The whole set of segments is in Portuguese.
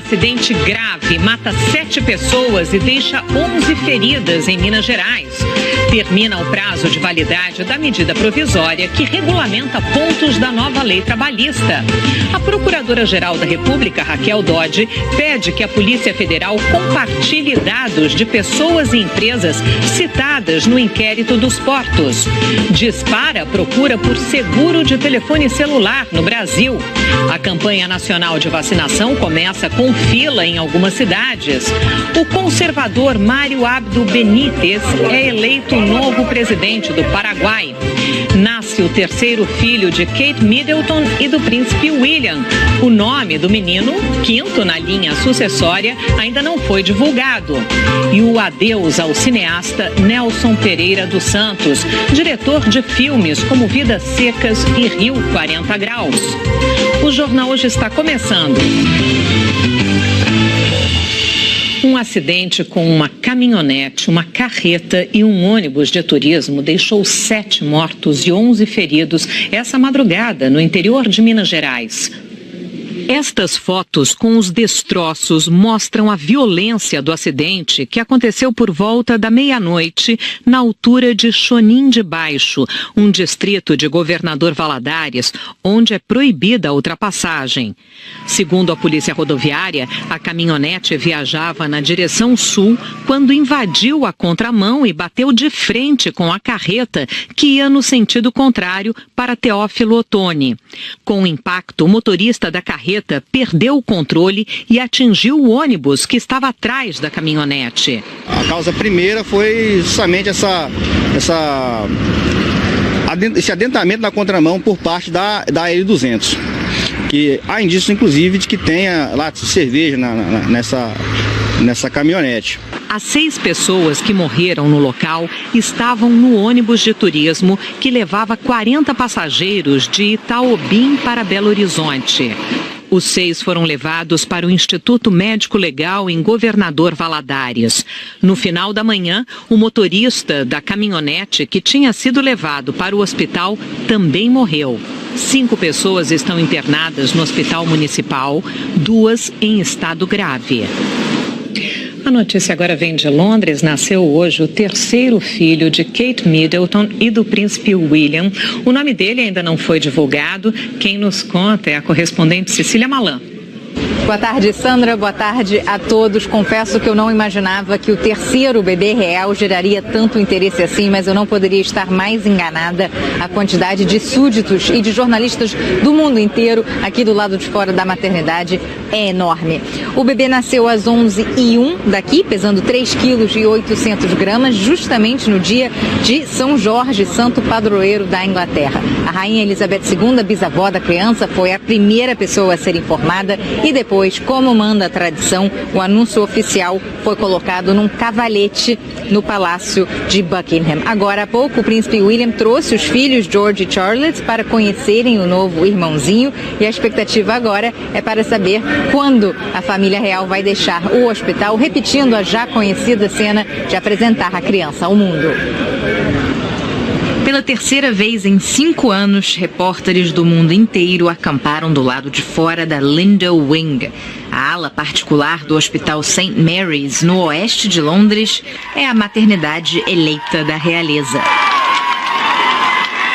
acidente grave mata 7 pessoas e deixa 11 feridas em Minas Gerais. Termina o prazo de validade da medida provisória que regulamenta pontos da nova lei trabalhista. A Procuradora-Geral da República, Raquel Dodge, pede que a Polícia Federal compartilhe dados de pessoas e empresas citadas no inquérito dos portos. Dispara a procura por seguro de telefone celular no Brasil. A campanha nacional de vacinação começa com fila em algumas cidades. O conservador Mário Abdo Benítez é eleito novo presidente do Paraguai. Nasce o terceiro filho de Kate Middleton e do príncipe William. O nome do menino, quinto na linha sucessória, ainda não foi divulgado. E o adeus ao cineasta Nelson Pereira dos Santos, diretor de filmes como Vidas Secas e Rio 40 Graus. O jornal hoje está começando. Um acidente com uma caminhonete, uma carreta e um ônibus de turismo deixou 7 mortos e 11 feridos essa madrugada no interior de Minas Gerais. Estas fotos com os destroços mostram a violência do acidente que aconteceu por volta da meia-noite na altura de Chonim de Baixo, um distrito de Governador Valadares, onde é proibida a ultrapassagem. Segundo a Polícia Rodoviária, a caminhonete viajava na direção sul quando invadiu a contramão e bateu de frente com a carreta que ia no sentido contrário para Teófilo Otoni. Com o impacto, o motorista da carreta perdeu o controle e atingiu o ônibus que estava atrás da caminhonete. A causa primeira foi justamente esse adentamento na contramão por parte da L200. Que há indícios, inclusive, de que tenha lá cerveja nessa caminhonete. As 6 pessoas que morreram no local estavam no ônibus de turismo que levava 40 passageiros de Itaobim para Belo Horizonte. Os 6 foram levados para o Instituto Médico Legal em Governador Valadares. No final da manhã, o motorista da caminhonete que tinha sido levado para o hospital também morreu. 5 pessoas estão internadas no hospital municipal, 2 em estado grave. A notícia agora vem de Londres. Nasceu hoje o terceiro filho de Kate Middleton e do príncipe William. O nome dele ainda não foi divulgado. Quem nos conta é a correspondente Cecília Malan. Boa tarde, Sandra. Boa tarde a todos. Confesso que eu não imaginava que o terceiro bebê real geraria tanto interesse assim, mas eu não poderia estar mais enganada. A quantidade de súditos e de jornalistas do mundo inteiro aqui do lado de fora da maternidade é enorme. O bebê nasceu às 11h01 daqui, pesando 3,8 kg, justamente no dia de São Jorge, santo padroeiro da Inglaterra. A rainha Elizabeth II, bisavó da criança, foi a primeira pessoa a ser informada e depois, como manda a tradição, o anúncio oficial foi colocado num cavalete no Palácio de Buckingham. Agora há pouco, o príncipe William trouxe os filhos George e Charlotte para conhecerem o novo irmãozinho e a expectativa agora é para saber quando a família real vai deixar o hospital, repetindo a já conhecida cena de apresentar a criança ao mundo. Pela terceira vez em 5 anos, repórteres do mundo inteiro acamparam do lado de fora da Lindo Wing. A ala particular do Hospital St. Mary's, no oeste de Londres, é a maternidade eleita da realeza.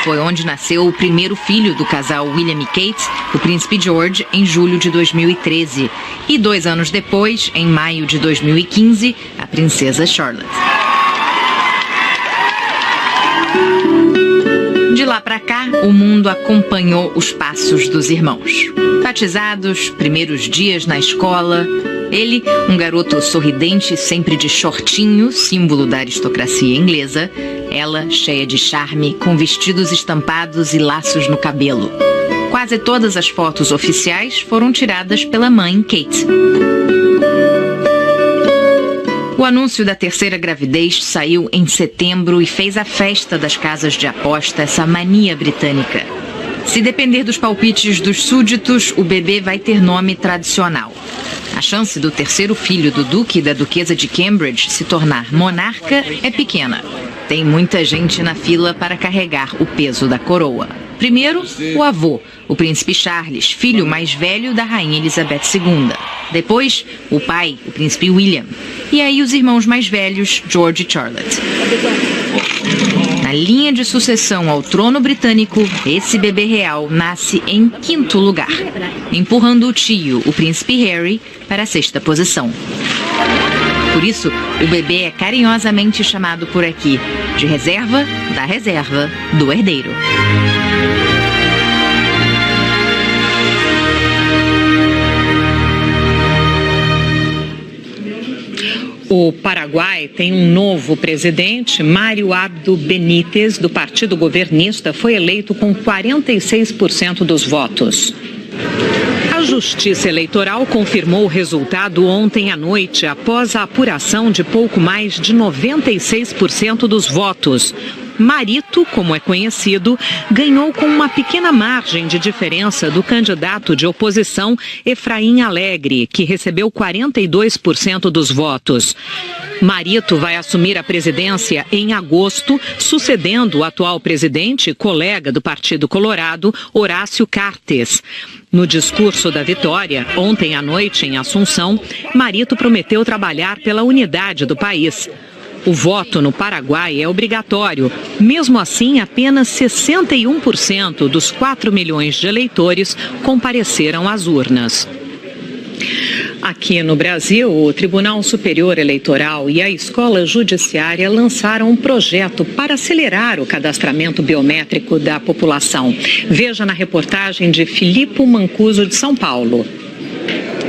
Foi onde nasceu o primeiro filho do casal William e Kate, o príncipe George, em julho de 2013. E 2 anos depois, em maio de 2015, a princesa Charlotte. De lá para cá, o mundo acompanhou os passos dos irmãos. Batizados, primeiros dias na escola. Ele, um garoto sorridente, sempre de shortinho, símbolo da aristocracia inglesa. Ela, cheia de charme, com vestidos estampados e laços no cabelo. Quase todas as fotos oficiais foram tiradas pela mãe, Kate. O anúncio da terceira gravidez saiu em setembro e fez a festa das casas de aposta essa mania britânica. Se depender dos palpites dos súditos, o bebê vai ter nome tradicional. A chance do terceiro filho do duque e da duquesa de Cambridge se tornar monarca é pequena. Tem muita gente na fila para carregar o peso da coroa. Primeiro, o avô, o príncipe Charles, filho mais velho da rainha Elizabeth II. Depois, o pai, o príncipe William. E aí os irmãos mais velhos, George e Charlotte. Na linha de sucessão ao trono britânico, esse bebê real nasce em 5º lugar, empurrando o tio, o príncipe Harry, para a 6ª posição. Por isso, o bebê é carinhosamente chamado por aqui de reserva da reserva do herdeiro. O Paraguai tem um novo presidente. Mário Abdo Benítez, do Partido Governista, foi eleito com 46% dos votos. A Justiça Eleitoral confirmou o resultado ontem à noite, após a apuração de pouco mais de 96% dos votos. Marito, como é conhecido, ganhou com uma pequena margem de diferença do candidato de oposição Efraim Alegre, que recebeu 42% dos votos. Marito vai assumir a presidência em agosto, sucedendo o atual presidente e colega do Partido Colorado, Horácio Cartes. No discurso da vitória, ontem à noite em Assunção, Marito prometeu trabalhar pela unidade do país. O voto no Paraguai é obrigatório. Mesmo assim, apenas 61% dos 4 milhões de eleitores compareceram às urnas. Aqui no Brasil, o Tribunal Superior Eleitoral e a Escola Judiciária lançaram um projeto para acelerar o cadastramento biométrico da população. Veja na reportagem de Filipe Mancuso, de São Paulo.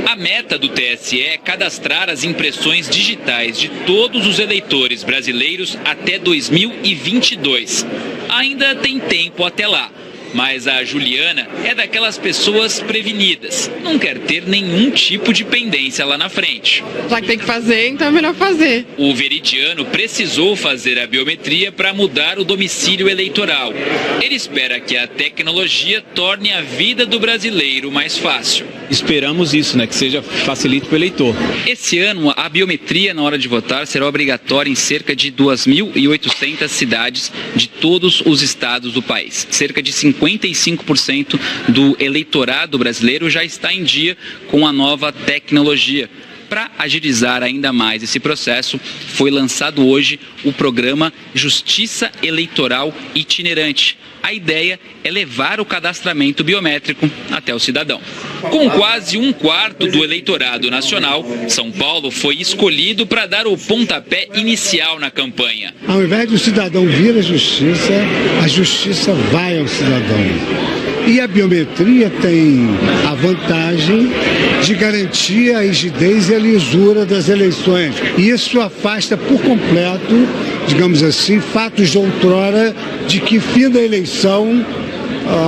A meta do TSE é cadastrar as impressões digitais de todos os eleitores brasileiros até 2022. Ainda tem tempo até lá. Mas a Juliana é daquelas pessoas prevenidas. Não quer ter nenhum tipo de pendência lá na frente. Já que tem que fazer, então é melhor fazer. O veridiano precisou fazer a biometria para mudar o domicílio eleitoral. Ele espera que a tecnologia torne a vida do brasileiro mais fácil. Esperamos isso, que seja facilite para o eleitor. Esse ano, a biometria na hora de votar será obrigatória em cerca de 2.800 cidades de todos os estados do país. Cerca de 55% do eleitorado brasileiro já está em dia com a nova tecnologia. Para agilizar ainda mais esse processo, foi lançado hoje o programa Justiça Eleitoral Itinerante. A ideia é levar o cadastramento biométrico até o cidadão. Com quase 1/4 do eleitorado nacional, São Paulo foi escolhido para dar o pontapé inicial na campanha. Ao invés do cidadão vir à a justiça vai ao cidadão. E a biometria tem a vantagem de garantir a rigidez e a lisura das eleições. E isso afasta por completo, digamos assim, fatos de outrora de que fim da eleição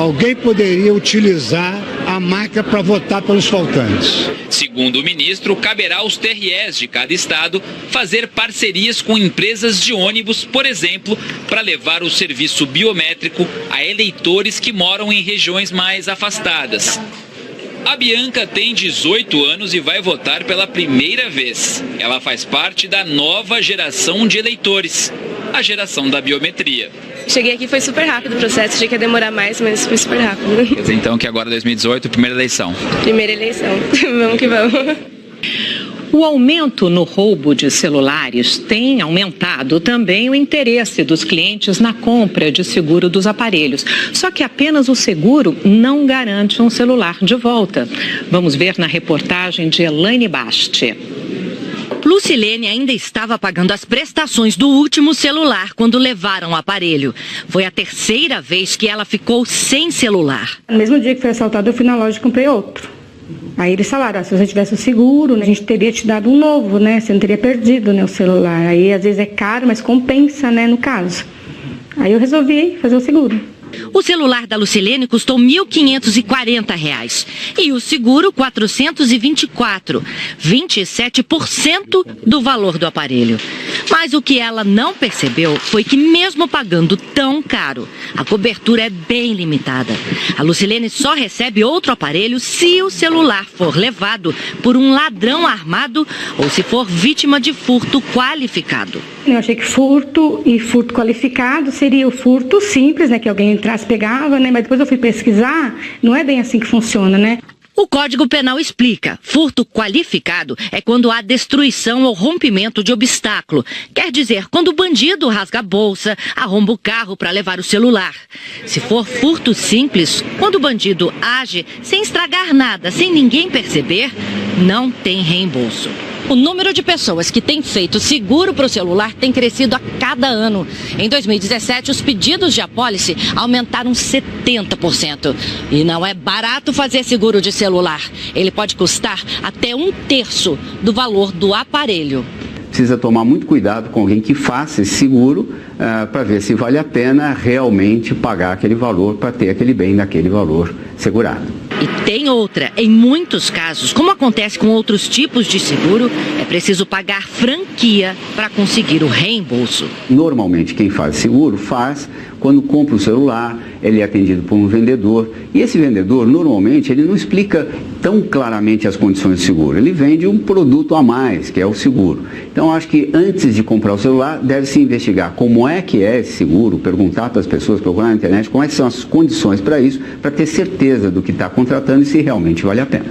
alguém poderia utilizar a máquina para votar pelos faltantes. Segundo o ministro, caberá aos TREs de cada estado fazer parcerias com empresas de ônibus, por exemplo, para levar o serviço biométrico a eleitores que moram em regiões mais afastadas. A Bianca tem 18 anos e vai votar pela primeira vez. Ela faz parte da nova geração de eleitores, a geração da biometria. Cheguei aqui, foi super rápido o processo, achei que ia demorar mais, mas foi super rápido. Quer dizer, então, que agora 2018, primeira eleição. Primeira eleição, vamos que vamos. O aumento no roubo de celulares tem aumentado também o interesse dos clientes na compra de seguro dos aparelhos. Só que apenas o seguro não garante um celular de volta. Vamos ver na reportagem de Elaine Basti. Lucilene ainda estava pagando as prestações do último celular quando levaram o aparelho. Foi a terceira vez que ela ficou sem celular. No mesmo dia que foi assaltado, eu fui na loja e comprei outro. Aí eles falaram, se você tivesse o seguro, a gente teria te dado um novo, Você não teria perdido, o celular. Aí às vezes é caro, mas compensa, no caso. Aí eu resolvi fazer o seguro. O celular da Lucilene custou R$ 1.540 e o seguro R$ 424, 27% do valor do aparelho. Mas o que ela não percebeu foi que mesmo pagando tão caro, a cobertura é bem limitada. A Lucilene só recebe outro aparelho se o celular for levado por um ladrão armado ou se for vítima de furto qualificado. Eu achei que furto e furto qualificado seria o furto simples, que alguém entrasse, pegava, né? Mas depois eu fui pesquisar, não é bem assim que funciona, né? O Código Penal explica: furto qualificado é quando há destruição ou rompimento de obstáculo. Quer dizer, quando o bandido rasga a bolsa, arromba o carro para levar o celular. Se for furto simples, quando o bandido age sem estragar nada, sem ninguém perceber, não tem reembolso. O número de pessoas que têm feito seguro para o celular tem crescido a cada ano. Em 2017, os pedidos de apólice aumentaram 70%. E não é barato fazer seguro de celular. Ele pode custar até 1/3 do valor do aparelho. Precisa tomar muito cuidado com alguém que faça esse seguro para ver se vale a pena realmente pagar aquele valor para ter aquele bem naquele valor segurado. E tem outra. Em muitos casos, como acontece com outros tipos de seguro, é preciso pagar franquia para conseguir o reembolso. Normalmente quem faz seguro faz quando compra o celular, ele é atendido por um vendedor. E esse vendedor, normalmente, ele não explica tão claramente as condições de seguro. Ele vende um produto a mais, que é o seguro. Então, acho que antes de comprar o celular, deve-se investigar como é que é esse seguro, perguntar para as pessoas, procurar na internet quais são as condições para isso, para ter certeza do que está contratando e se realmente vale a pena.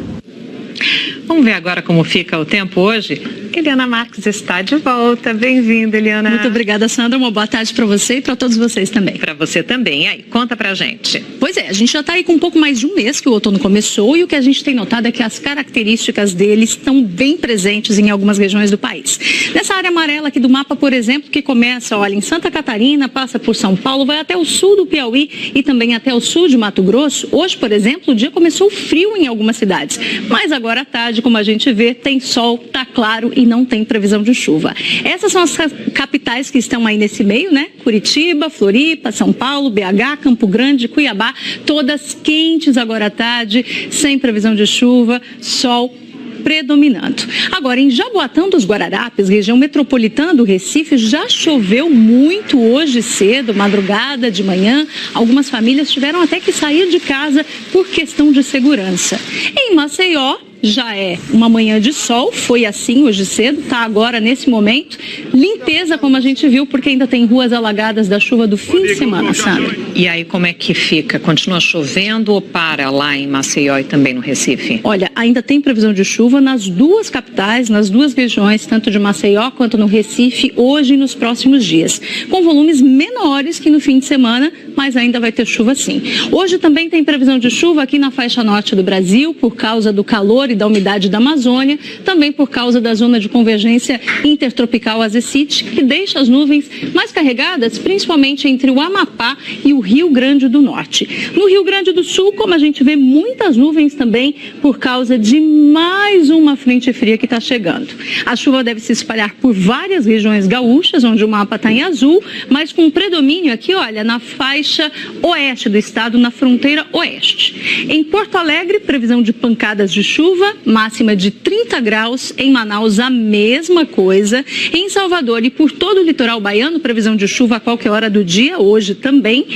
Vamos ver agora como fica o tempo hoje? Eliana Marques está de volta. Bem-vinda, Eliana. Muito obrigada, Sandra. Uma boa tarde para você e para todos vocês também. Para você também. E aí, conta pra gente. Pois é, a gente já está aí com um pouco mais de um mês que o outono começou e o que a gente tem notado é que as características dele estão bem presentes em algumas regiões do país. Nessa área amarela aqui do mapa, por exemplo, que começa, olha, em Santa Catarina, passa por São Paulo, vai até o sul do Piauí e também até o sul de Mato Grosso. Hoje, por exemplo, o dia começou frio em algumas cidades, mas agora à tarde, como a gente vê, tem sol, tá claro e não tem previsão de chuva. Essas são as capitais que estão aí nesse meio, né? Curitiba, Floripa, São Paulo, BH, Campo Grande, Cuiabá, todas quentes agora à tarde, sem previsão de chuva, sol predominando. Agora, em Jaboatão dos Guararapes, região metropolitana do Recife, já choveu muito hoje cedo, madrugada de manhã. Algumas famílias tiveram até que sair de casa por questão de segurança. Em Maceió, já é uma manhã de sol, foi assim hoje cedo, tá agora nesse momento. Limpeza, como a gente viu, porque ainda tem ruas alagadas da chuva do fim de semana, Sandra. E aí, como é que fica? Continua chovendo ou para lá em Maceió e também no Recife? Olha, ainda tem previsão de chuva nas duas capitais, nas duas regiões, tanto de Maceió quanto no Recife, hoje e nos próximos dias, com volumes menores que no fim de semana, mas ainda vai ter chuva sim. Hoje também tem previsão de chuva aqui na faixa norte do Brasil, por causa do calor e da umidade da Amazônia, também por causa da zona de convergência intertropical Azecite, que deixa as nuvens mais carregadas, principalmente entre o Amapá e o Rio Grande do Norte. No Rio Grande do Sul, como a gente vê, muitas nuvens também por causa de mais uma frente fria que está chegando. A chuva deve se espalhar por várias regiões gaúchas, onde o mapa está em azul, mas com predomínio aqui, olha, na faixa oeste do estado, na fronteira oeste. Em Porto Alegre, previsão de pancadas de chuva, máxima de 30 graus. Em Manaus, a mesma coisa. Em Salvador e por todo o litoral baiano, previsão de chuva a qualquer hora do dia, hoje também.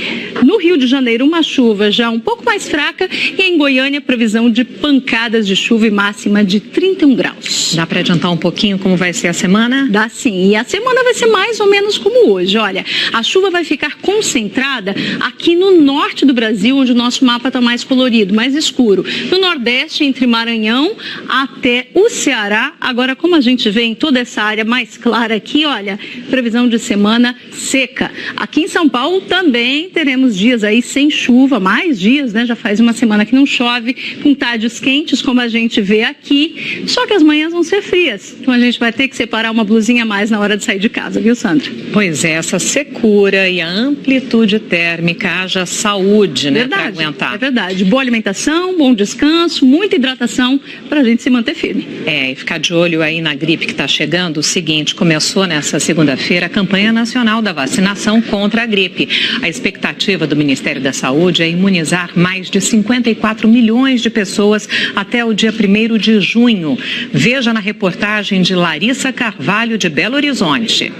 No Rio de Janeiro, uma chuva já um pouco mais fraca. E em Goiânia, previsão de pancadas de chuva e máxima de 31 graus. Dá para adiantar um pouquinho como vai ser a semana? Dá sim. E a semana vai ser mais ou menos como hoje. Olha, a chuva vai ficar concentrada aqui no norte do Brasil, onde o nosso mapa está mais colorido, mais escuro. No nordeste, entre Maranhão até o Ceará. Agora, como a gente vê em toda essa área mais clara aqui, olha, previsão de semana seca. Aqui em São Paulo também teremos dias aí sem chuva, mais dias, né? Já faz uma semana que não chove, com tardes quentes, como a gente vê aqui. Só que as manhãs vão ser frias. Então a gente vai ter que separar uma blusinha a mais na hora de sair de casa, viu, Sandra? Pois é, essa secura e a amplitude térmica, haja saúde, né? Para aguentar. É verdade. Boa alimentação, bom descanso, muita hidratação para a gente se manter firme. E ficar de olho aí na gripe que está chegando. O seguinte, começou nessa segunda-feira a campanha nacional da vacinação contra a gripe. A expectativa do Ministério da Saúde é imunizar mais de 54 milhões de pessoas até o dia 1º de junho. Veja na reportagem de Larissa Carvalho, de Belo Horizonte.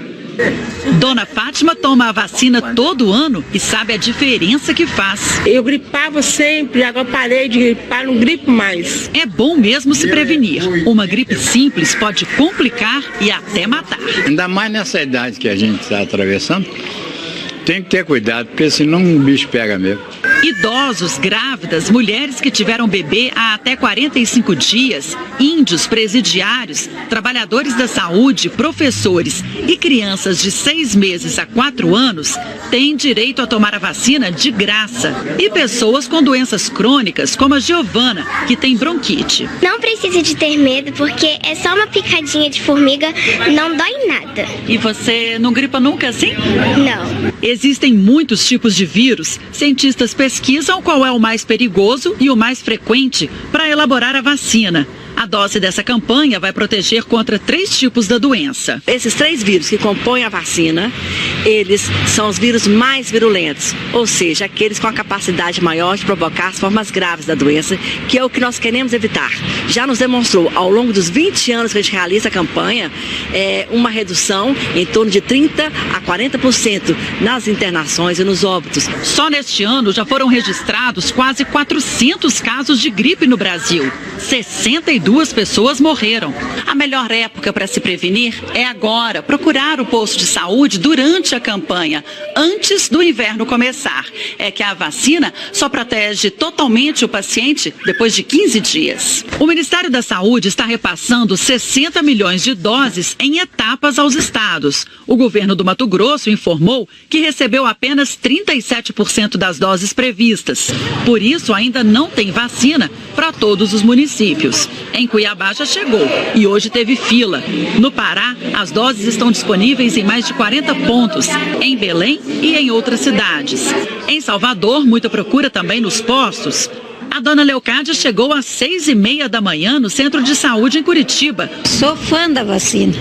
Dona Fátima toma a vacina todo ano e sabe a diferença que faz. Eu gripava sempre, agora parei de gripar, não gripo mais. É bom mesmo se prevenir. Uma gripe simples pode complicar e até matar. Ainda mais nessa idade que a gente está atravessando, Tem que ter cuidado, porque senão o bicho pega mesmo. Idosos, grávidas, mulheres que tiveram bebê há até 45 dias, índios, presidiários, trabalhadores da saúde, professores e crianças de 6 meses a 4 anos têm direito a tomar a vacina de graça. E pessoas com doenças crônicas, como a Giovana, que tem bronquite. Não precisa de ter medo, porque é só uma picadinha de formiga, não dói nada. E você não gripa nunca assim? Não. Existem muitos tipos de vírus. Cientistas pesquisam qual é o mais perigoso e o mais frequente para elaborar a vacina. A dose dessa campanha vai proteger contra 3 tipos da doença. Esses 3 vírus que compõem a vacina, eles são os vírus mais virulentos, ou seja, aqueles com a capacidade maior de provocar as formas graves da doença, que é o que nós queremos evitar. Já nos demonstrou, ao longo dos 20 anos que a gente realiza a campanha, uma redução em torno de 30% a 40% nas internações e nos óbitos. Só neste ano já foram registrados quase 400 casos de gripe no Brasil. 62 pessoas morreram. A melhor época para se prevenir é agora, procurar o posto de saúde durante a campanha, antes do inverno começar. É que a vacina só protege totalmente o paciente depois de 15 dias. O Ministério da Saúde está repassando 60 milhões de doses em etapas aos estados. O governo do Mato Grosso informou que recebeu apenas 37% das doses previstas. Por isso, ainda não tem vacina para todos os municípios. Em Cuiabá já chegou e hoje teve fila. No Pará, as doses estão disponíveis em mais de 40 pontos, em Belém e em outras cidades. Em Salvador, muita procura também nos postos. A dona Leocádia chegou às 6h30 da manhã no Centro de Saúde em Curitiba. Sou fã da vacina.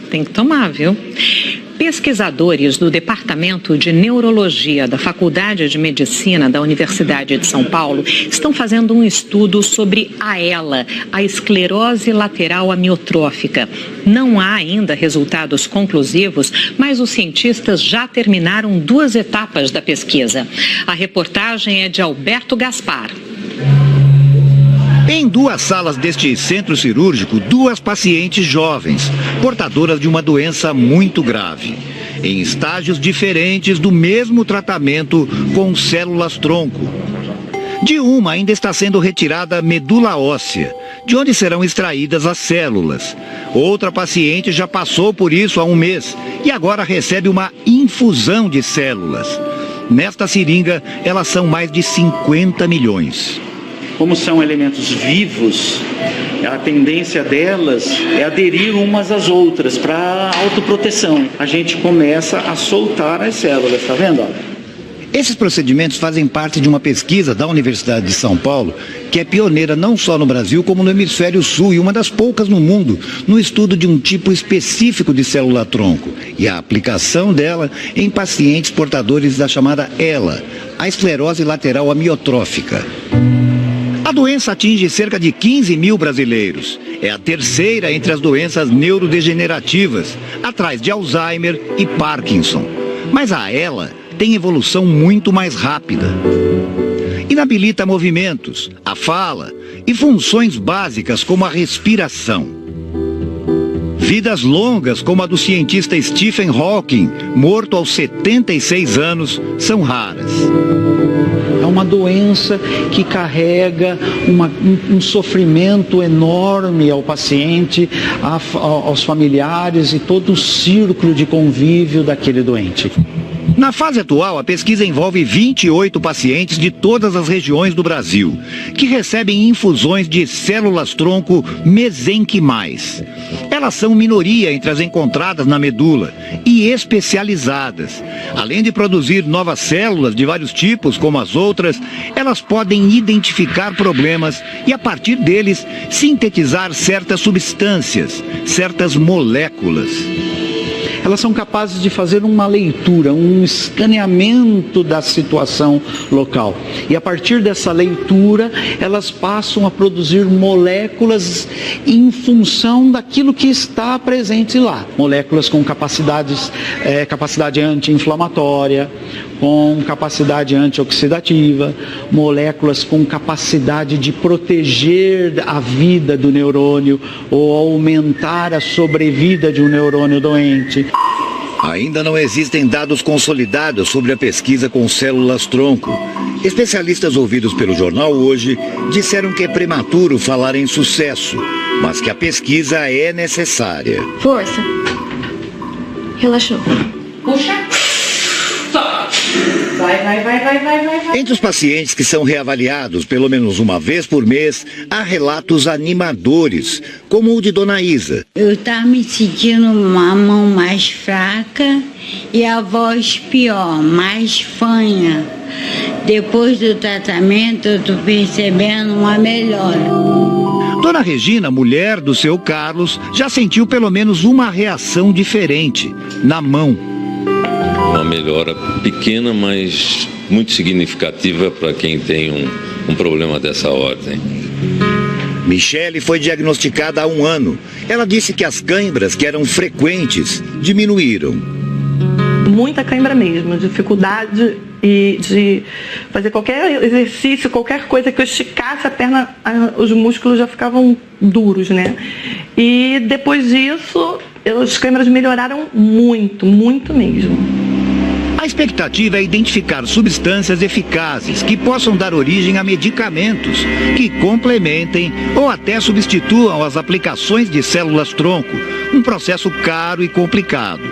Tem que tomar, viu? Pesquisadores do Departamento de Neurologia da Faculdade de Medicina da Universidade de São Paulo estão fazendo um estudo sobre a ELA, a esclerose lateral amiotrófica. Não há ainda resultados conclusivos, mas os cientistas já terminaram 2 etapas da pesquisa. A reportagem é de Alberto Gaspar. Em 2 salas deste centro cirúrgico, 2 pacientes jovens, portadoras de uma doença muito grave, em estágios diferentes do mesmo tratamento com células-tronco. De uma ainda está sendo retirada a medula óssea, de onde serão extraídas as células. Outra paciente já passou por isso há 1 mês e agora recebe uma infusão de células. Nesta seringa, elas são mais de 50 milhões. Como são elementos vivos, a tendência delas é aderir umas às outras para autoproteção. A gente começa a soltar as células, tá vendo? Esses procedimentos fazem parte de uma pesquisa da Universidade de São Paulo, que é pioneira não só no Brasil, como no Hemisfério Sul e uma das poucas no mundo, no estudo de um tipo específico de célula-tronco e a aplicação dela em pacientes portadores da chamada ELA, a esclerose lateral amiotrófica. A doença atinge cerca de 15 mil brasileiros. É a terceira entre as doenças neurodegenerativas, atrás de Alzheimer e Parkinson. Mas a ELA tem evolução muito mais rápida. Inabilita movimentos, a fala e funções básicas como a respiração. Vidas longas, como a do cientista Stephen Hawking, morto aos 76 anos, são raras. É uma doença que carrega um sofrimento enorme ao paciente, aos familiares e todo o círculo de convívio daquele doente. Na fase atual, a pesquisa envolve 28 pacientes de todas as regiões do Brasil, que recebem infusões de células-tronco mesenquimais. Elas são minoria entre as encontradas na medula e especializadas. Além de produzir novas células de vários tipos, como as outras, elas podem identificar problemas e, a partir deles, sintetizar certas substâncias, certas moléculas. Elas são capazes de fazer uma leitura, um escaneamento da situação local. E a partir dessa leitura, elas passam a produzir moléculas em função daquilo que está presente lá. Moléculas com capacidade anti-inflamatória, com capacidade antioxidativa, moléculas com capacidade de proteger a vida do neurônio ou aumentar a sobrevida de um neurônio doente. Ainda não existem dados consolidados sobre a pesquisa com células-tronco. Especialistas ouvidos pelo jornal Hoje disseram que é prematuro falar em sucesso, mas que a pesquisa é necessária. Força. Relaxou. Puxa. Vai. Entre os pacientes que são reavaliados pelo menos uma vez por mês, há relatos animadores, como o de Dona Isa. Eu estava me sentindo uma mão mais fraca e a voz pior, mais fanha. Depois do tratamento, eu estou percebendo uma melhora. Dona Regina, mulher do seu Carlos, já sentiu pelo menos uma reação diferente, na mão. Uma melhora pequena, mas muito significativa para quem tem um problema dessa ordem. Michele foi diagnosticada há 1 ano. Ela disse que as cãibras, que eram frequentes, diminuíram. Muita cãibra mesmo, dificuldade de fazer qualquer exercício, qualquer coisa que eu esticasse a perna, os músculos já ficavam duros, né? E depois disso, as câimbras melhoraram muito, muito mesmo. A expectativa é identificar substâncias eficazes que possam dar origem a medicamentos que complementem ou até substituam as aplicações de células-tronco, um processo caro e complicado.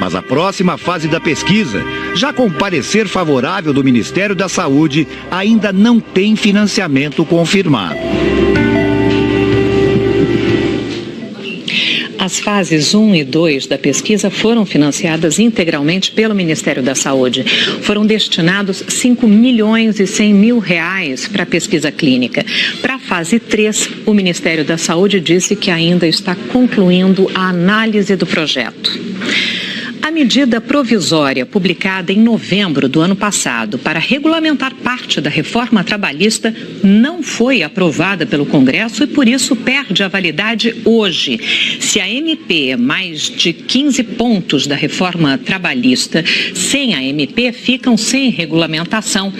Mas a próxima fase da pesquisa, já com parecer favorável do Ministério da Saúde, ainda não tem financiamento confirmado. As fases 1 e 2 da pesquisa foram financiadas integralmente pelo Ministério da Saúde. Foram destinados 5 milhões e 100 mil reais para a pesquisa clínica. Para a fase 3, o Ministério da Saúde disse que ainda está concluindo a análise do projeto. A medida provisória publicada em novembro do ano passado para regulamentar parte da reforma trabalhista não foi aprovada pelo Congresso e, por isso, perde a validade hoje. Se a MP, mais de 15 pontos da reforma trabalhista, sem a MP, ficam sem regulamentação.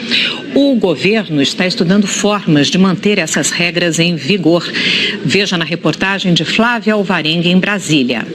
O governo está estudando formas de manter essas regras em vigor. Veja na reportagem de Flávia Alvarenga, em Brasília.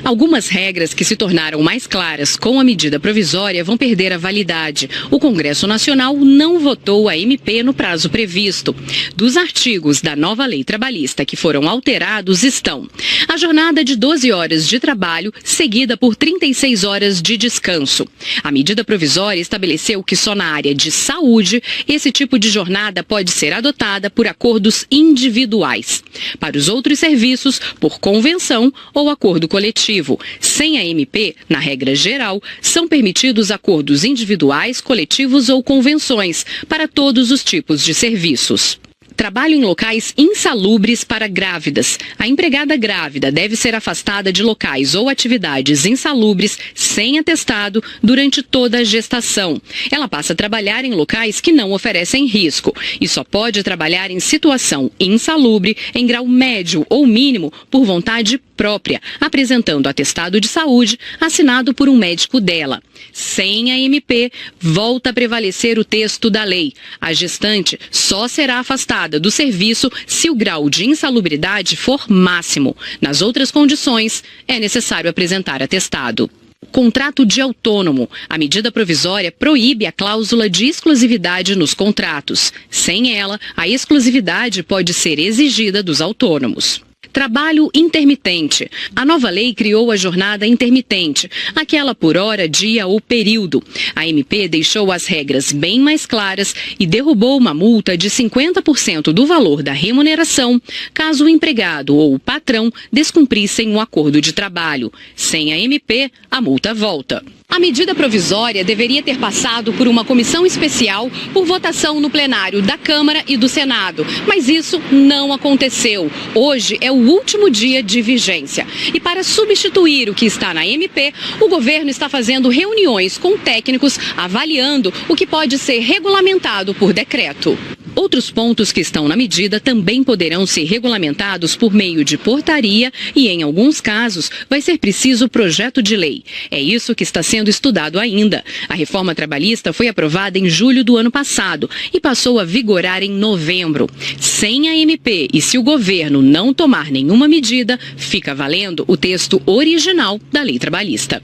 Algumas regras que se tornaram mais claras com a medida provisória vão perder a validade. O Congresso Nacional não votou a MP no prazo previsto. Dos artigos da nova lei trabalhista que foram alterados estão a jornada de 12 horas de trabalho, seguida por 36 horas de descanso. A medida provisória estabeleceu que só na área de saúde esse tipo de jornada pode ser adotada por acordos individuais. Para os outros serviços, por convenção ou acordo coletivo. Sem a MP, na regra geral, são permitidos acordos individuais, coletivos ou convenções para todos os tipos de serviços. Trabalho em locais insalubres para grávidas. A empregada grávida deve ser afastada de locais ou atividades insalubres sem atestado durante toda a gestação. Ela passa a trabalhar em locais que não oferecem risco e só pode trabalhar em situação insalubre em grau médio ou mínimo por vontade própria, apresentando atestado de saúde assinado por um médico dela. Sem a MP, volta a prevalecer o texto da lei. A gestante só será afastada do serviço se o grau de insalubridade for máximo. Nas outras condições, é necessário apresentar atestado. Contrato de autônomo. A medida provisória proíbe a cláusula de exclusividade nos contratos. Sem ela, a exclusividade pode ser exigida dos autônomos. Trabalho intermitente. A nova lei criou a jornada intermitente, aquela por hora, dia ou período. A MP deixou as regras bem mais claras e derrubou uma multa de 50% do valor da remuneração, caso o empregado ou o patrão descumprissem um acordo de trabalho. Sem a MP, a multa volta. A medida provisória deveria ter passado por uma comissão especial por votação no plenário da Câmara e do Senado, mas isso não aconteceu. Hoje é o último dia de vigência. E para substituir o que está na MP, o governo está fazendo reuniões com técnicos avaliando o que pode ser regulamentado por decreto. Outros pontos que estão na medida também poderão ser regulamentados por meio de portaria e, em alguns casos, vai ser preciso projeto de lei. É isso que está sendo estudado ainda. A reforma trabalhista foi aprovada em julho do ano passado e passou a vigorar em novembro. Sem a MP e se o governo não tomar nenhuma medida, fica valendo o texto original da lei trabalhista.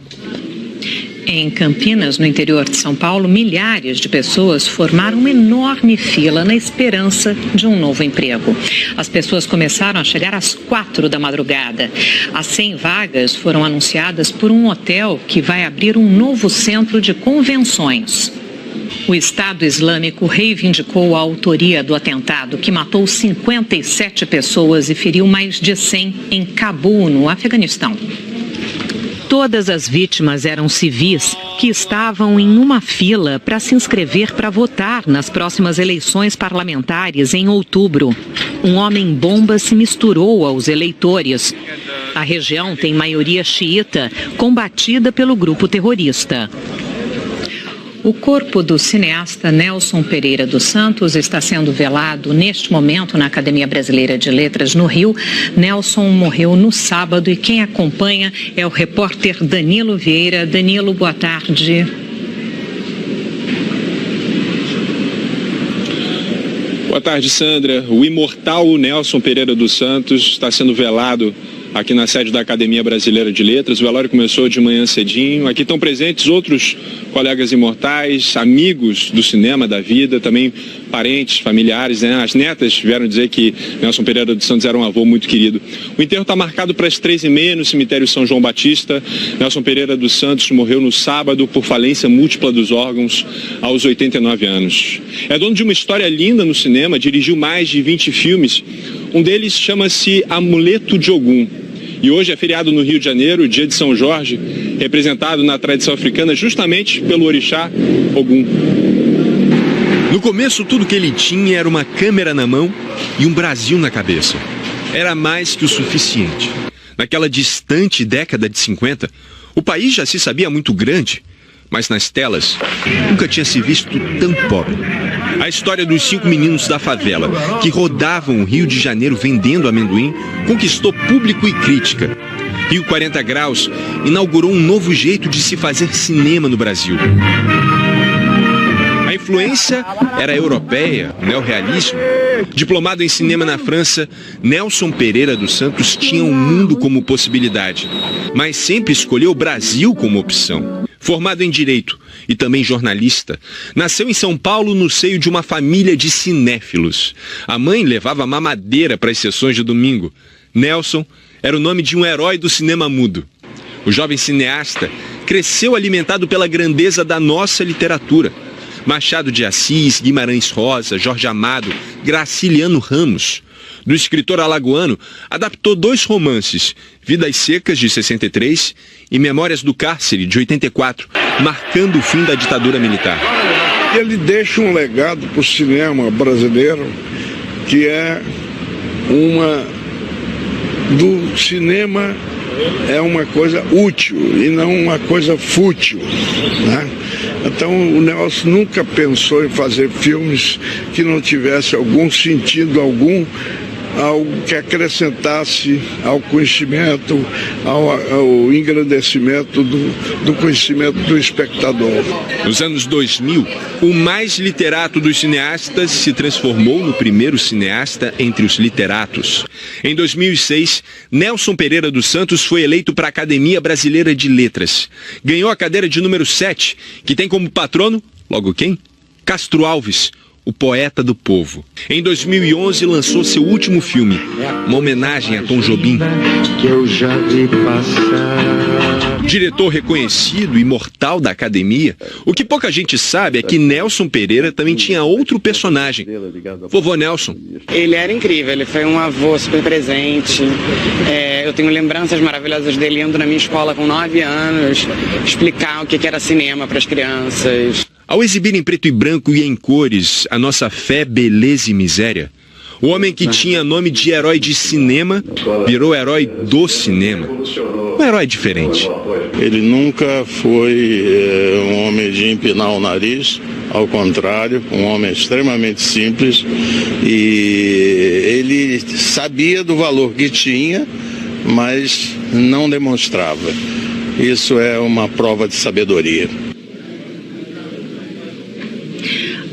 Em Campinas, no interior de São Paulo, milhares de pessoas formaram uma enorme fila na esperança de um novo emprego. As pessoas começaram a chegar às 4 da madrugada. As 100 vagas foram anunciadas por um hotel que vai abrir um novo centro de convenções. O Estado Islâmico reivindicou a autoria do atentado que matou 57 pessoas e feriu mais de 100 em Cabul, no Afeganistão. Todas as vítimas eram civis que estavam em uma fila para se inscrever para votar nas próximas eleições parlamentares em outubro. Um homem-bomba se misturou aos eleitores. A região tem maioria xiita, combatida pelo grupo terrorista. O corpo do cineasta Nelson Pereira dos Santos está sendo velado neste momento na Academia Brasileira de Letras, no Rio. Nelson morreu no sábado e quem acompanha é o repórter Danilo Vieira. Danilo, boa tarde. Boa tarde, Sandra. O imortal Nelson Pereira dos Santos está sendo velado aqui na sede da Academia Brasileira de Letras. O velório começou de manhã cedinho. Aqui estão presentes outros colegas imortais, amigos do cinema, da vida, também parentes, familiares, né? As netas vieram dizer que Nelson Pereira dos Santos era um avô muito querido. O enterro está marcado para as 3h30 no cemitério São João Batista. Nelson Pereira dos Santos morreu no sábado por falência múltipla dos órgãos aos 89 anos. É dono de uma história linda no cinema, dirigiu mais de 20 filmes. Um deles chama-se Amuleto de Ogum. E hoje é feriado no Rio de Janeiro, o dia de São Jorge, representado na tradição africana justamente pelo orixá Ogum. No começo, tudo que ele tinha era uma câmera na mão e um Brasil na cabeça. Era mais que o suficiente. Naquela distante década de 50, o país já se sabia muito grande, mas nas telas nunca tinha se visto tão pobre. A história dos 5 meninos da favela, que rodavam o Rio de Janeiro vendendo amendoim, conquistou público e crítica. Rio 40 Graus inaugurou um novo jeito de se fazer cinema no Brasil. A influência era europeia, o neorrealismo. Diplomado em cinema na França, Nelson Pereira dos Santos tinha um mundo como possibilidade, mas sempre escolheu o Brasil como opção. Formado em Direito e também jornalista, nasceu em São Paulo no seio de uma família de cinéfilos. A mãe levava mamadeira para as sessões de domingo. Nelson era o nome de um herói do cinema mudo. O jovem cineasta cresceu alimentado pela grandeza da nossa literatura. Machado de Assis, Guimarães Rosa, Jorge Amado, Graciliano Ramos. Do escritor alagoano, adaptou 2 romances, Vidas Secas, de 63, e Memórias do Cárcere, de 84, marcando o fim da ditadura militar. Ele deixa um legado para o cinema brasileiro, que é do cinema é uma coisa útil e não uma coisa fútil, né? Então o Nelson nunca pensou em fazer filmes que não tivesse algum sentido, algo que acrescentasse ao conhecimento, ao engrandecimento do conhecimento do espectador. Nos anos 2000, o mais literato dos cineastas se transformou no primeiro cineasta entre os literatos. Em 2006, Nelson Pereira dos Santos foi eleito para a Academia Brasileira de Letras. Ganhou a cadeira de número 7, que tem como patrono, logo quem? Castro Alves, o poeta do povo. Em 2011 lançou seu último filme, uma homenagem a Tom Jobim. Diretor reconhecido, imortal da academia, o que pouca gente sabe é que Nelson Pereira também tinha outro personagem, Vovô Nelson. Ele era incrível, ele foi um avô super presente. Eu tenho lembranças maravilhosas dele indo na minha escola com 9 anos, explicar o que era cinema para as crianças. Ao exibir em preto e branco e em cores a nossa fé, beleza e miséria, O homem que tinha nome de herói de cinema virou herói do cinema. Um herói diferente. Ele nunca foi um homem de empinar o nariz, ao contrário, um homem extremamente simples, e ele sabia do valor que tinha, mas não demonstrava. Isso é uma prova de sabedoria.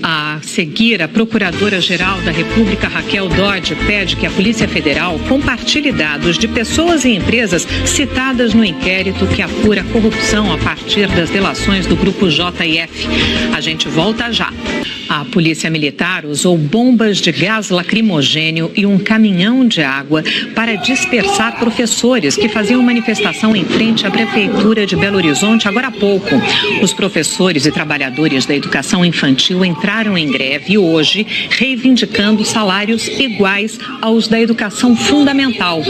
A seguir, a Procuradora-Geral da República, Raquel Dodge, pede que a Polícia Federal compartilhe dados de pessoas e empresas citadas no inquérito que apura a corrupção a partir das delações do Grupo JF. A gente volta já. A Polícia Militar usou bombas de gás lacrimogênio e um caminhão de água para dispersar professores que faziam manifestação em frente à Prefeitura de Belo Horizonte agora há pouco. Os professores e trabalhadores da educação infantil entraram em greve hoje, reivindicando salários iguais aos da educação fundamental.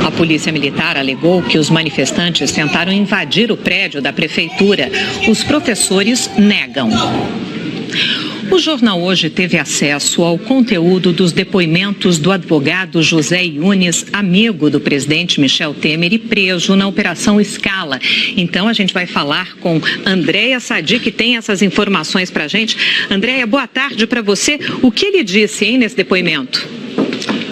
A Polícia Militar alegou que os manifestantes tentaram invadir o prédio da Prefeitura. Os professores negam. O Jornal Hoje teve acesso ao conteúdo dos depoimentos do advogado José Yunes, amigo do presidente Michel Temer e preso na Operação Scala. Então a gente vai falar com Andréia Sadi, que tem essas informações para a gente. Andréia, boa tarde para você. O que ele disse, hein, nesse depoimento?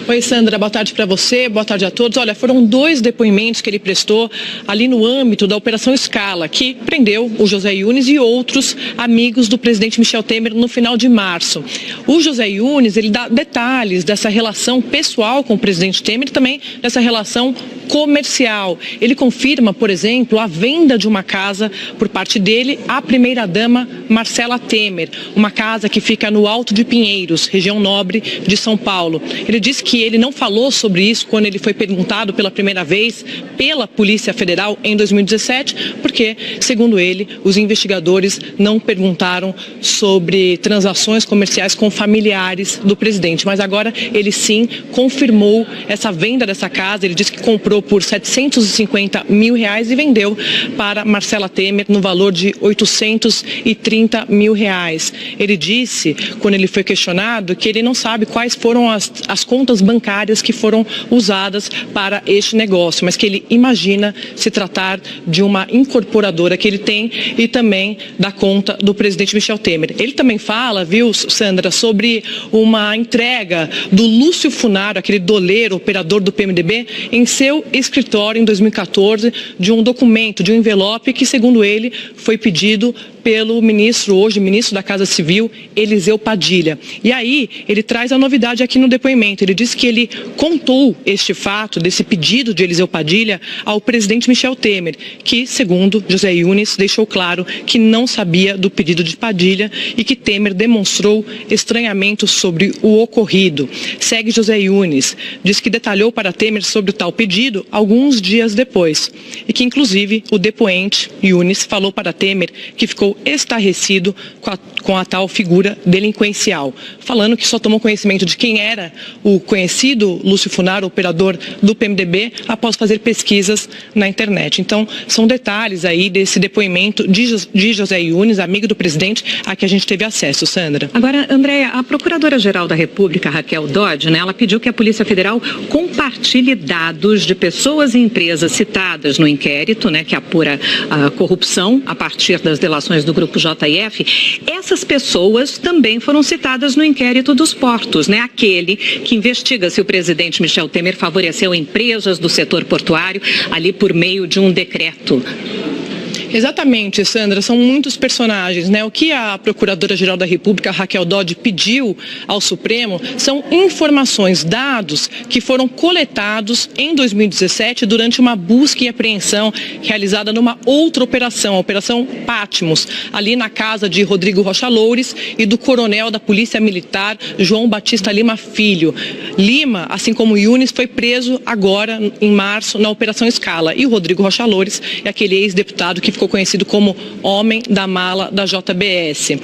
Oi, Sandra, boa tarde para você, boa tarde a todos. Olha, foram 2 depoimentos que ele prestou ali no âmbito da Operação Scala, que prendeu o José Yunes e outros amigos do presidente Michel Temer no final de março. O José Yunes, ele dá detalhes dessa relação pessoal com o presidente Temer e também dessa relação comercial. Ele confirma, por exemplo, a venda de uma casa por parte dele à primeira-dama Marcela Temer, uma casa que fica no Alto de Pinheiros, região nobre de São Paulo. Ele disse que ele não falou sobre isso quando ele foi perguntado pela primeira vez pela Polícia Federal em 2017, porque, segundo ele, os investigadores não perguntaram sobre transações comerciais com familiares do presidente. Mas agora ele sim confirmou essa venda dessa casa. Ele disse que comprou por R$750 mil e vendeu para Marcela Temer no valor de R$830 mil. Ele disse, quando ele foi questionado, que ele não sabe quais foram as contas bancárias que foram usadas para este negócio, mas que ele imagina se tratar de uma incorporadora que ele tem e também da conta do presidente Michel Temer. Ele também fala, viu, Sandra, sobre uma entrega do Lúcio Funaro, aquele doleiro, operador do PMDB, em seu escritório em 2014, de um documento, de um envelope que, segundo ele, foi pedido pelo ministro, hoje ministro da Casa Civil, Eliseu Padilha. E aí ele traz a novidade aqui no depoimento. Ele diz que ele contou este fato, desse pedido de Eliseu Padilha, ao presidente Michel Temer, que, segundo José Yunes, deixou claro que não sabia do pedido de Padilha e que Temer demonstrou estranhamento sobre o ocorrido. Segue José Yunes, diz que detalhou para Temer sobre o tal pedido alguns dias depois e que, inclusive, o depoente Yunes falou para Temer que ficou estarrecido com a tal figura delinquencial, falando que só tomou conhecimento de quem era o conhecido Lúcio Funaro, operador do PMDB, após fazer pesquisas na internet. Então, são detalhes aí desse depoimento de José Yunes, amigo do presidente, a que a gente teve acesso, Sandra. Agora, Andréia, a Procuradora-Geral da República, Raquel Dodge, ela pediu que a Polícia Federal compartilhe dados de pessoas e empresas citadas no inquérito, que apura a corrupção a partir das delações do Grupo JF. Essas pessoas também foram citadas no inquérito dos portos, aquele que investiga se o presidente Michel Temer favoreceu empresas do setor portuário ali por meio de um decreto. Exatamente, Sandra, são muitos personagens, O que a Procuradora-Geral da República, Raquel Dodge, pediu ao Supremo são informações, dados que foram coletados em 2017 durante uma busca e apreensão realizada numa outra operação, a Operação Patmos, ali na casa de Rodrigo Rocha Loures e do coronel da Polícia Militar, João Batista Lima Filho. Lima, assim como Yunes, foi preso agora, em março, na Operação Scala. E o Rodrigo Rocha Loures é aquele ex-deputado que ficou ficou conhecido como Homem da Mala da JBS.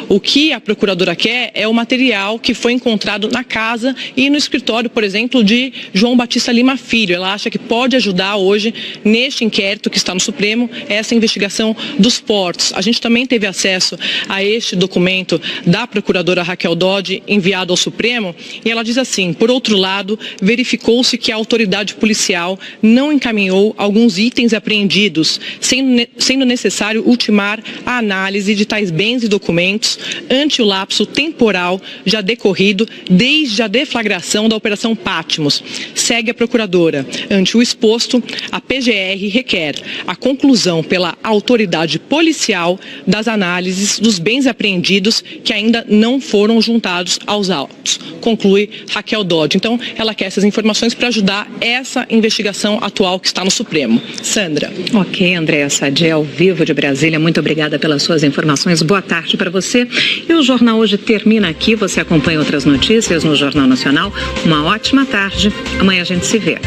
O que a procuradora quer é o material que foi encontrado na casa e no escritório, por exemplo, de João Batista Lima Filho. Ela acha que pode ajudar hoje, neste inquérito que está no Supremo, essa investigação dos portos. A gente também teve acesso a este documento da procuradora Raquel Dodge, enviado ao Supremo, e ela diz assim: por outro lado, verificou-se que a autoridade policial não encaminhou alguns itens apreendidos, sendo necessário ultimar a análise de tais bens e documentos ante o lapso temporal já decorrido desde a deflagração da Operação Patmos. Segue a procuradora. Ante o exposto, a PGR requer a conclusão pela autoridade policial das análises dos bens apreendidos que ainda não foram juntados aos autos. Conclui Raquel Dodge. Então, ela quer essas informações para ajudar essa investigação atual que está no Supremo. Sandra. Ok, Andréa Sadi, ao vivo de Brasília. Muito obrigada pelas suas informações. Boa tarde para você. E o Jornal Hoje termina aqui. Você acompanha outras notícias no Jornal Nacional. Uma ótima tarde. Amanhã a gente se vê.